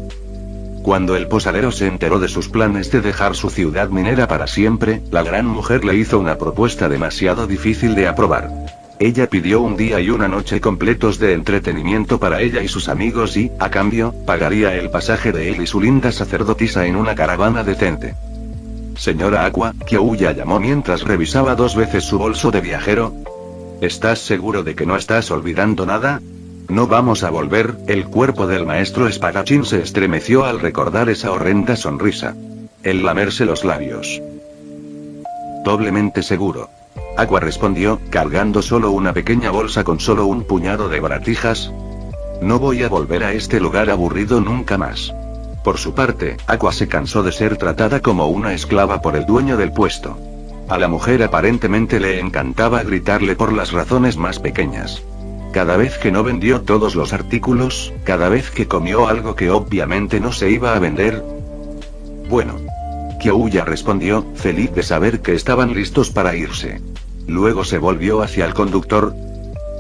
Cuando el posadero se enteró de sus planes de dejar su ciudad minera para siempre, la gran mujer le hizo una propuesta demasiado difícil de aprobar. Ella pidió un día y una noche completos de entretenimiento para ella y sus amigos y, a cambio, pagaría el pasaje de él y su linda sacerdotisa en una caravana decente. Señora Aqua, Kyoya llamó mientras revisaba 2 veces su bolso de viajero. ¿Estás seguro de que no estás olvidando nada? No vamos a volver. El cuerpo del maestro espadachín se estremeció al recordar esa horrenda sonrisa. El lamerse los labios. Doblemente seguro. Aqua respondió, cargando solo una pequeña bolsa con solo un puñado de baratijas. No voy a volver a este lugar aburrido nunca más. Por su parte, Aqua se cansó de ser tratada como una esclava por el dueño del puesto. A la mujer aparentemente le encantaba gritarle por las razones más pequeñas. Cada vez que no vendió todos los artículos, cada vez que comió algo que obviamente no se iba a vender. Bueno. Kyoya respondió, feliz de saber que estaban listos para irse. Luego se volvió hacia el conductor.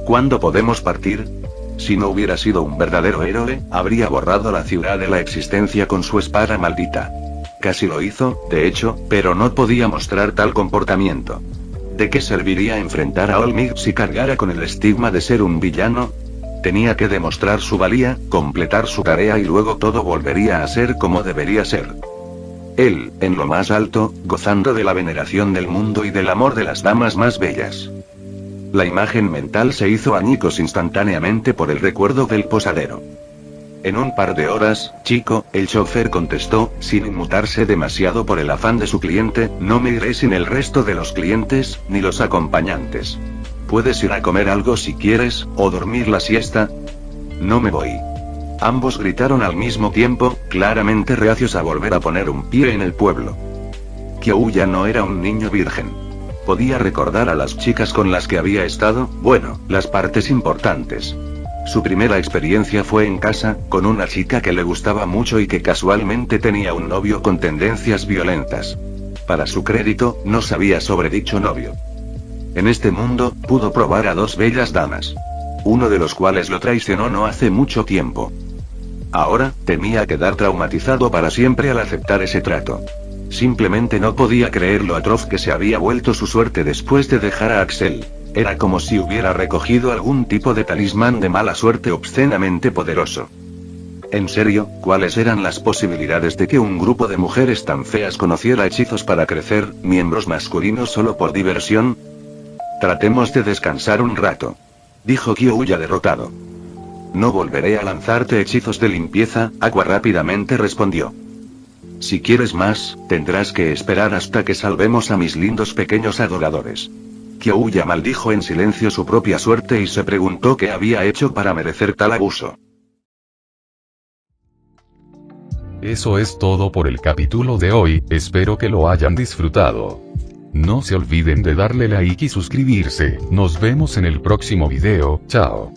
¿Cuándo podemos partir? Si no hubiera sido un verdadero héroe, habría borrado la ciudad de la existencia con su espada maldita. Casi lo hizo, de hecho, pero no podía mostrar tal comportamiento. ¿De qué serviría enfrentar a Olmig si cargara con el estigma de ser un villano? Tenía que demostrar su valía, completar su tarea y luego todo volvería a ser como debería ser. Él, en lo más alto, gozando de la veneración del mundo y del amor de las damas más bellas. La imagen mental se hizo añicos instantáneamente por el recuerdo del posadero. En un par de horas, chico, el chofer contestó, sin inmutarse demasiado por el afán de su cliente, no me iré sin el resto de los clientes, ni los acompañantes. Puedes ir a comer algo si quieres, o dormir la siesta. No me voy. Ambos gritaron al mismo tiempo, claramente reacios a volver a poner un pie en el pueblo. Kyoya no era un niño virgen. Podía recordar a las chicas con las que había estado, bueno, las partes importantes. Su primera experiencia fue en casa, con una chica que le gustaba mucho y que casualmente tenía un novio con tendencias violentas. Para su crédito, no sabía sobre dicho novio. En este mundo, pudo probar a 2 bellas damas. Uno de los cuales lo traicionó no hace mucho tiempo. Ahora, temía quedar traumatizado para siempre al aceptar ese trato. Simplemente no podía creer lo atroz que se había vuelto su suerte después de dejar a Axel. Era como si hubiera recogido algún tipo de talismán de mala suerte obscenamente poderoso. En serio, ¿cuáles eran las posibilidades de que un grupo de mujeres tan feas conociera hechizos para crecer, miembros masculinos solo por diversión? Tratemos de descansar un rato, dijo Kyoya derrotado. No volveré a lanzarte hechizos de limpieza, Aqua rápidamente respondió. Si quieres más, tendrás que esperar hasta que salvemos a mis lindos pequeños adoradores. Kyoya maldijo en silencio su propia suerte y se preguntó qué había hecho para merecer tal abuso. Eso es todo por el capítulo de hoy, espero que lo hayan disfrutado. No se olviden de darle like y suscribirse, nos vemos en el próximo video, chao.